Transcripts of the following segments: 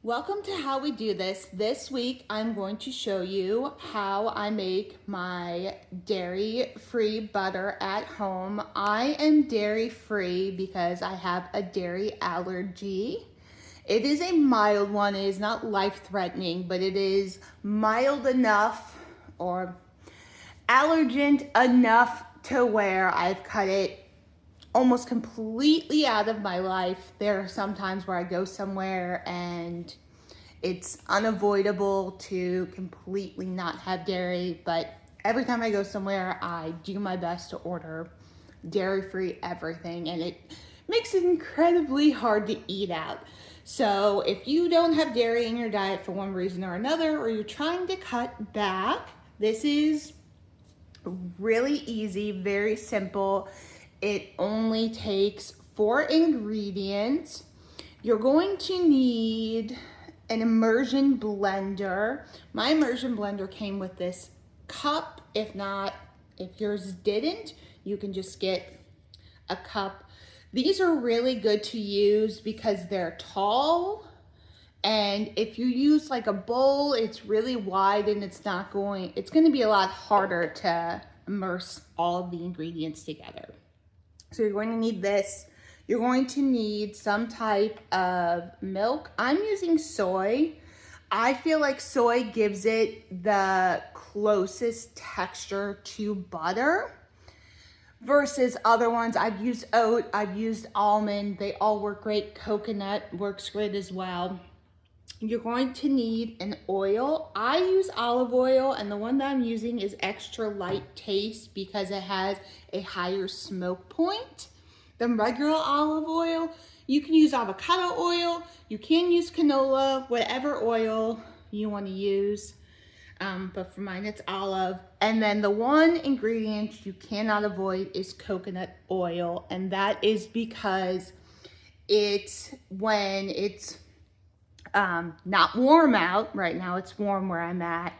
Welcome to How We Do This. This week I'm going to show you how I make my dairy-free butter at home. I am dairy-free because I have a dairy allergy. It is a mild one. It is not life-threatening, but it is mild enough or allergent enough to where I've cut it almost completely out of my life. There are some times where I go somewhere and it's unavoidable to completely not have dairy, but every time I go somewhere, I do my best to order dairy-free everything, and it makes it incredibly hard to eat out. So if you don't have dairy in your diet for one reason or another, or you're trying to cut back, this is really easy, very simple. It only takes 4 ingredients. You're going to need an immersion blender. My immersion blender came with this cup. If yours didn't, you can just get a cup. These are really good to use because they're tall. And if you use like a bowl, it's really wide and it's going to be a lot harder to immerse all of the ingredients together. So you're going to need this. You're going to need some type of milk. I'm using soy. I feel like soy gives it the closest texture to butter versus other ones. I've used oat, I've used almond. They all work great. Coconut works great as well. You're going to need an oil. I use olive oil, and the one that I'm using is extra light taste because it has a higher smoke point than regular olive oil. You can use avocado oil, you can use canola, whatever oil you want to use. But for mine, it's olive. And then the one ingredient you cannot avoid is coconut oil. And that is because when it's not warm out. Right now it's warm where I'm at,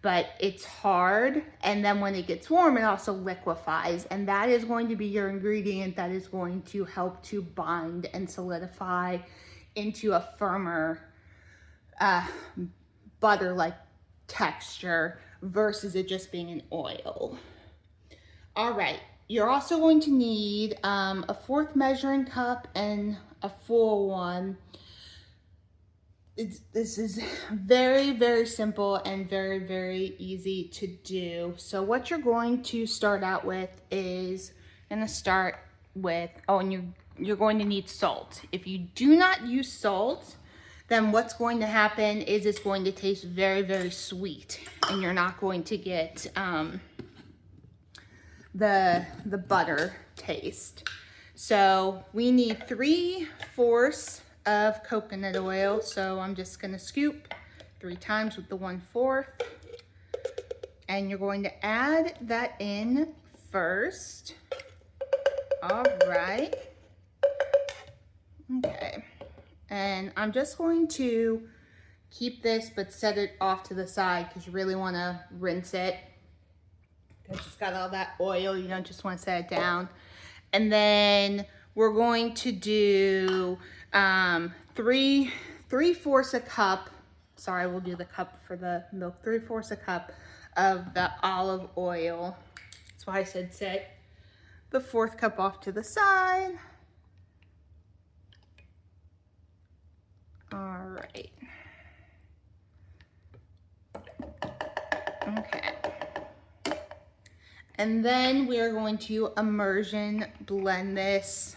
but it's hard. And then when it gets warm, it also liquefies. And that is going to be your ingredient that is going to help to bind and solidify into a firmer butter-like texture versus it just being an oil. All right, you're also going to need a 4th measuring cup and a full one. This is very, very simple and very, very easy to do. So what you're going to start out with is and you're going to need salt. If you do not use salt, then what's going to happen is it's going to taste very, very sweet, and you're not going to get the butter taste. So we need 3/4 of coconut oil. So I'm just gonna scoop 3 times with the 1/4. And you're going to add that in first. All right. Okay. And I'm just going to keep this, but set it off to the side because you really want to rinse it. Because it's got all that oil, you don't just want to set it down. And then we're going to do 3/4 a cup. Sorry, we'll do the cup for the milk. 3/4 a cup of the olive oil. That's why I said set the 4th cup off to the side. All right. Okay. And then we are going to immersion blend this.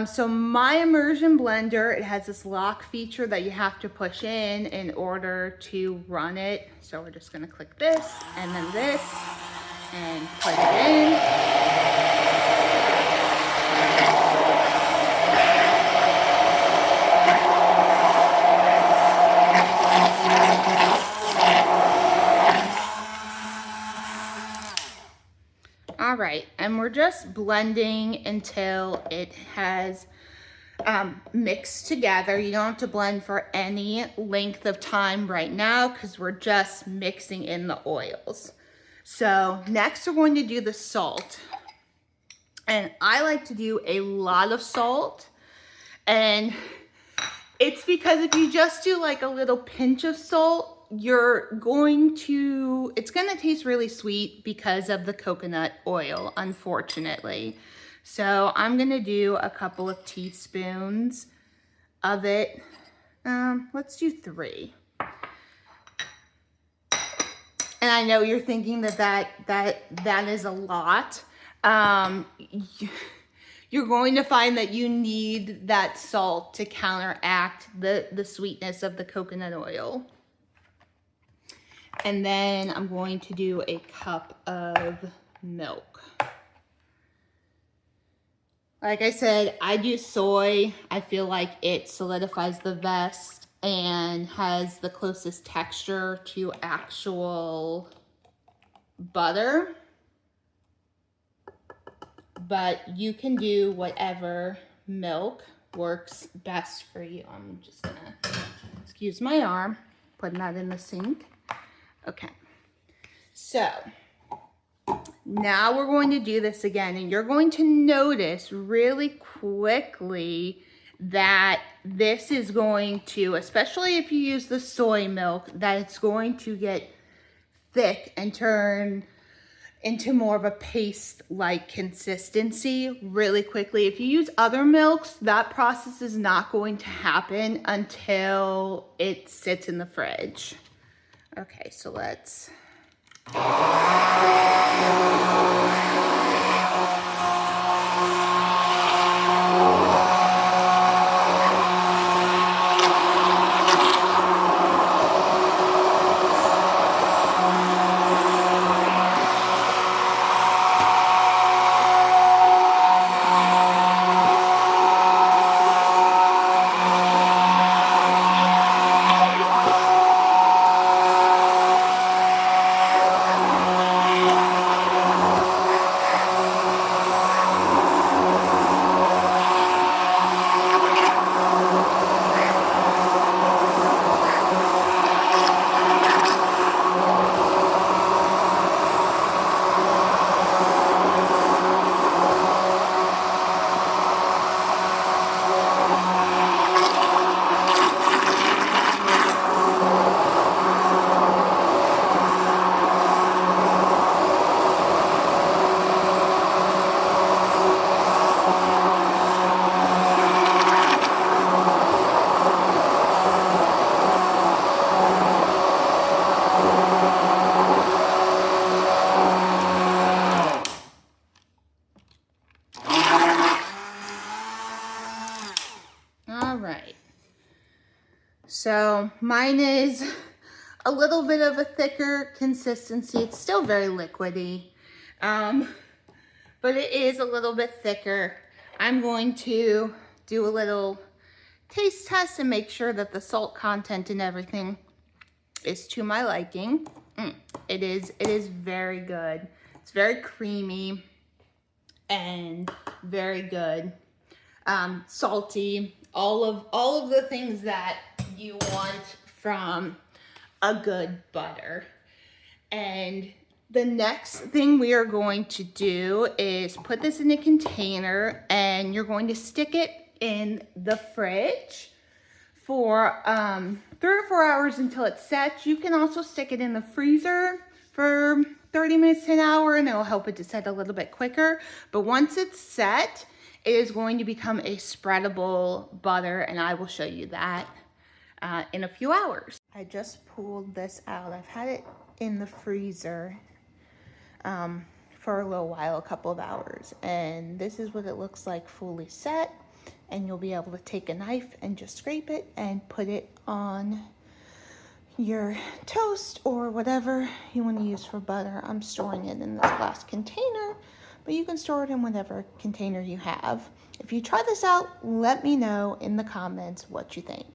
So my immersion blender, it has this lock feature that you have to push in order to run it. So we're just gonna click this and then this and plug it in. All right, and we're just blending until it has mixed together. You don't have to blend for any length of time right now because we're just mixing in the oils. So next we're going to do the salt. And I like to do a lot of salt. And It's because if you just do like a little pinch of salt, it's gonna taste really sweet because of the coconut oil, unfortunately. So I'm gonna do a couple of teaspoons of it. Let's do 3. And I know you're thinking that is a lot. You're going to find that you need that salt to counteract the sweetness of the coconut oil. And then I'm going to do a cup of milk. Like I said, I do soy. I feel like it solidifies the best and has the closest texture to actual butter. But you can do whatever milk works best for you. I'm just gonna, excuse my arm, putting that in the sink. Okay, so now we're going to do this again, and you're going to notice really quickly that this is going to, especially if you use the soy milk, that it's going to get thick and turn into more of a paste-like consistency really quickly. If you use other milks, that process is not going to happen until it sits in the fridge. Okay, so let's... All right, so mine is a little bit of a thicker consistency. It's still very liquidy, but it is a little bit thicker. I'm going to do a little taste test and make sure that the salt content and everything is to my liking. It is very good. It's very creamy and very good. Salty, all of the things that you want from a good butter. And the next thing we are going to do is put this in a container, and you're going to stick it in the fridge for 3 or 4 hours until it sets. You can also stick it in the freezer for 30 minutes to an hour, and it'll help it to set a little bit quicker. But once it's set, it is going to become a spreadable butter, and I will show you that in a few hours. I just pulled this out. I've had it in the freezer for a little while, a couple of hours, and this is what it looks like fully set. And you'll be able to take a knife and just scrape it and put it on your toast or whatever you want to use for butter. I'm storing it in this glass container, but you can store it in whatever container you have. If you try this out, let me know in the comments what you think.